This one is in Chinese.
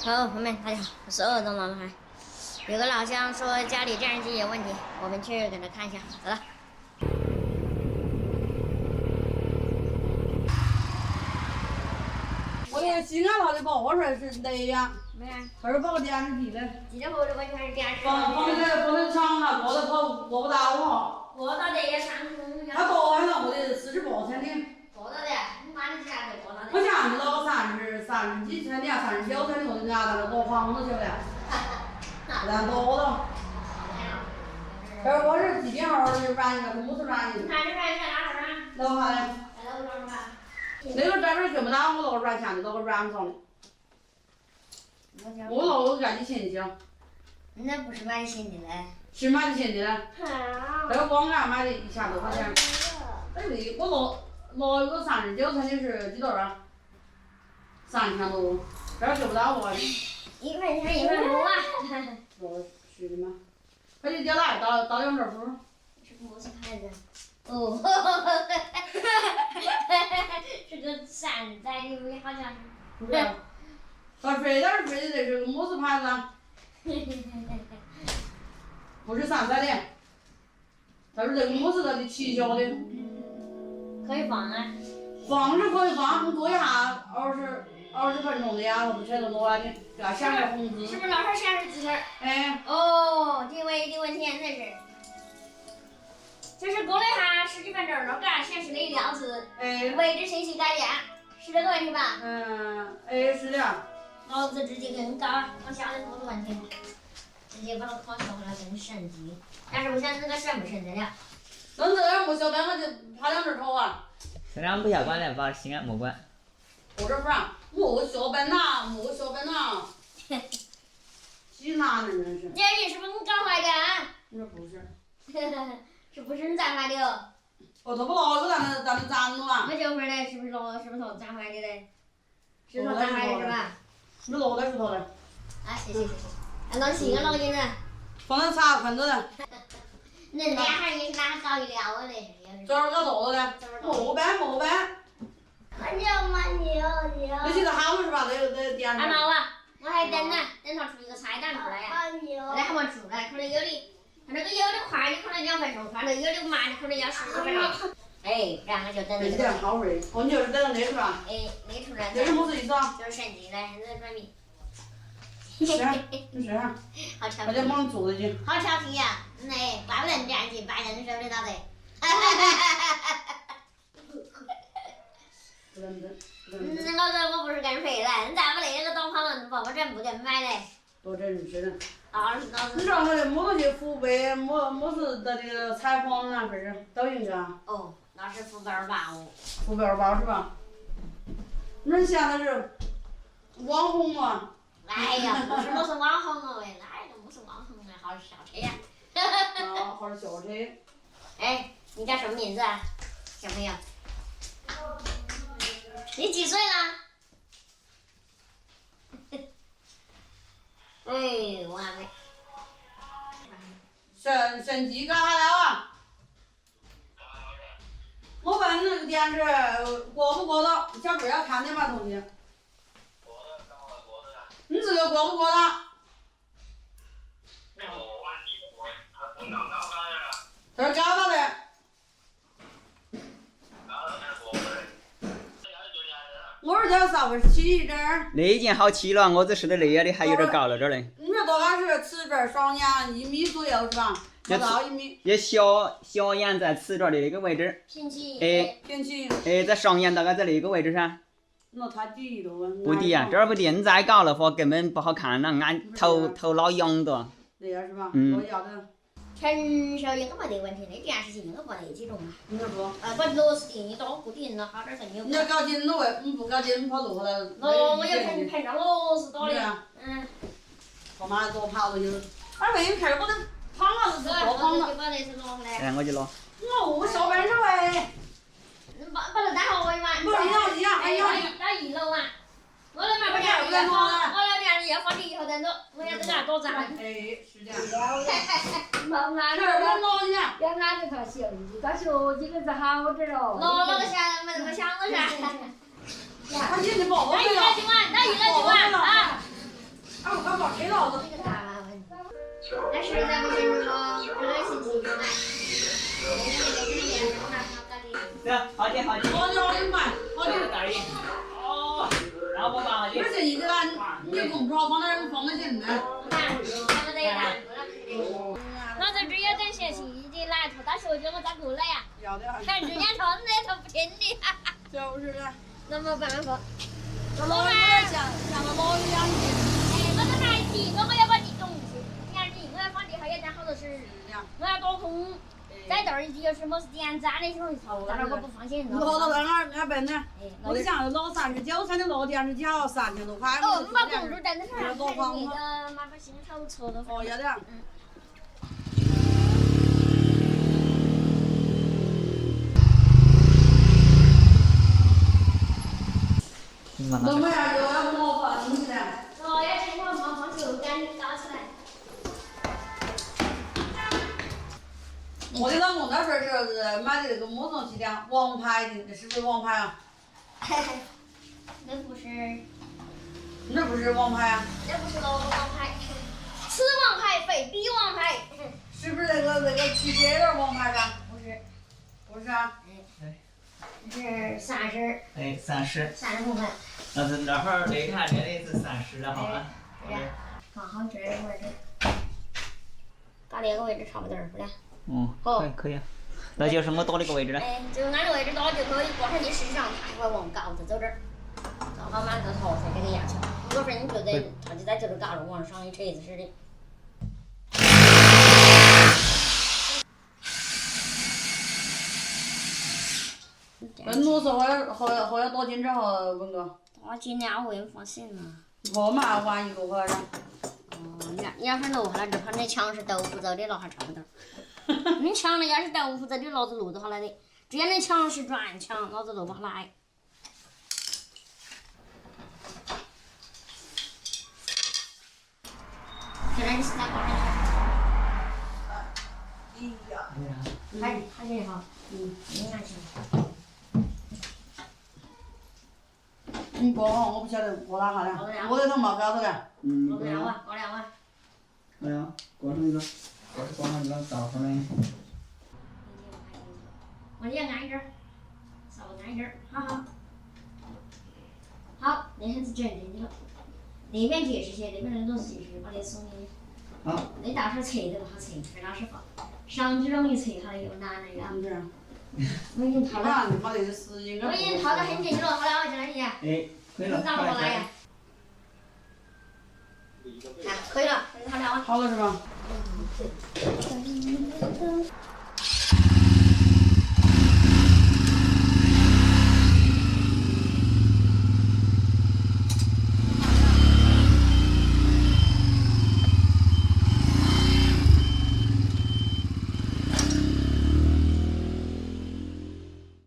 好，朋友们，大家好，我是2栋老男孩。有个老乡说家里电视机有问题，我们去给他看一下。走了。我这西安他的报出来是雷呀，没啊，他是报电视机的，记得后头完全是电视。放在墙上，过得跑过不大我。过到的也上空。他多还能我得40多天的。过到的，你妈的钱都过到的。我想知道30几天的，39天的我就伢子多房子去了，咱多了。这我是几点号的软一个，木头软一个。看这软在哪头啊？楼下的。在楼上是吧？那个这边这么大，我老软钱的，都软不上的。我老赶紧新的。那不是买新的嘞。是买的新的嘞。这个光杆买的1000多块钱。哎对，我拿一个39天的是几多少啊？3000多。这儿就不大我的。1块钱1万多啊。哦，是的吗？快点叫来，到用这铺。是么子牌子？哦，是个山寨的，好像是。不是。他飞点儿飞的这是个么子牌子啊？不是山寨的，它是那个么子的气球的。可以放啊。放是可以放，你过一下20分钟的呀，我全都弄完的，给它显示红字。是不是老是显示字词儿？哎。哦，定位的问题那是。就是过了一下10几分钟，都给它显示了1行字。哎。位置信息改变，是这个问题吧？哎，是的。老子直接更高，我晓得多少问题，直接把它考学回来更神级。但是我想那个神不神得了？那这样没小班我就爬2只头啊。虽然不下管了，把西安没管。我这不让，没小班呐，济南的真是。这鱼是不是你搞坏的啊？你说不是？是不是你攒坏的哦？哦，他不老有咱们攒了啊。我就问嘞，是不是攒坏的嘞？是说攒坏的是吧？是落在石头了。啊，谢谢。那新的老人呢？放在茶盆子了。那俩孩也是哪搞一聊嘞？这儿搞多了嘞。没办。那现在喊我是吧？那电视。俺妈啊，我还等呢，等他出一个菜单出来呀。后来还没出来，可能有的，他那个有的快的可能2分钟，反正有的慢的可能要10几分钟。哎，然后就等那个。这点好味。哦，你就是等那是吧？哎，那出来。这是么子意思啊？就是神经嘞，那转迷。是啊。好调皮。我就帮你做的去。好调皮呀！哎，怪不得你这样子，白人受得到的。老子我不是跟谁来，你再不那个东方人不整不给买嘞。多真是的。老子。你知道我的么东西父辈，么是在这个采访那份儿都应该。哦，那是福贝尔吧哦。福贝尔包是吧？那现在是网红嘛？哎呀，不是我是网红哦喂，哪个不是网红啊？好笑车呀！好笑车。哎，你叫什么名字啊，小朋友？你几岁了？哎，我还没。神机干啥了啊？我问那个电视过不过了？小贝要看的嘛东西。你这个过不过了？这是干啥的？我是叫37这儿。那已经好起了，我只是的那样的还有点高了点嘞。你这多高是瓷砖双眼1米左右是吧？不到1米。也小眼在瓷砖的那个位置。平起。哎。平起。哎，在上眼大概在那个位置噻。那它低了。不低啊，这儿不低，你再高的话根本不好看了，俺头老痒的。那样是吧？嗯。成熟应该没得问题，那电视机应该没得几种嘛。你说不？把螺丝钉一刀固定了，好点才牛。你要搞紧了喂，你不搞紧，你跑路了。我有碰上螺丝刀的。嗯。他妈多跑了就。俺为你看我的胖了是多胖了。哎，我就拿。我小班儿喂。你把它带好喂嘛。不是到1楼啊。我那边不电视要放，我那电视要放你以后再弄，我要在那多站。哎，是这样。妈妈，这儿我拿呢。要俺这套行，他学几个字好点哦。拿那个钱没那么想的噻。他今天报我到1楼去玩啊！好几。好几块，好几。袋里。哦。然后我把而且一个单你也供不着，放哪放得进呢？老子只要等学习的来，他打学校我咋过来呀？要的。看人家唱的他不听的。就是的。那没办法。这老有点像个老有养鸡。哎，我都来地，我要把地种去。你看地，我要放地还要占好多事。我要多空。在这儿就是么是点赞的时候，到那儿我不放心。落到那儿俺笨呢。我就想落39才能落电视角3000多块。哦，把公主站在那儿，多慌那个麻烦心头错了。哦，要的。那么样就要模仿起来。哦，要经常模仿就赶紧搞起来。我的老公那时候是买的那个么东西的，王牌的，是不是王牌啊？那不是。那不是王牌啊？那不是老王牌，此王牌非彼王牌。是不是那个汽车的王牌吧？不是。不是啊？是30。哎，30。30公分。那是那会儿那看这里是30的哈。放好这个位置。搞这个位置差不多是不是？可以。那就是我多那个位置了。哎，就按这位置多就可以，过会儿你实际上太快往高头走这儿，搞好满个头才给你压起来。如果说你觉得他就在这儿搞了，往上一车子似的。温度是喝了多斤之后，文哥？多斤了，我也放心了。喝嘛，玩1多回来。哦，你要是落下来，这块那墙是豆腐做的，那还差不多。你墙那要是豆腐做的，老子落得下来的。只要那墙是砖墙，老子落不下来。现在你是在搞啥？还这哈？你拿去。你过哈，我不晓得过哪下了。我这头冒高头了。过2万，过2万。哎呀，过这个，过那个大方的。我也安一点儿，稍微安一点儿，好。好，那下子整进去了。那边结实些，那边那都是结实，把那松的。好。那大手测都不好测，没哪是放。上去容易测下来又难那个。我已经套了。我已经套得很进去了，好了，我进来一下。哎，可以了。你咋过来呀？可以了，套了。好了是吧？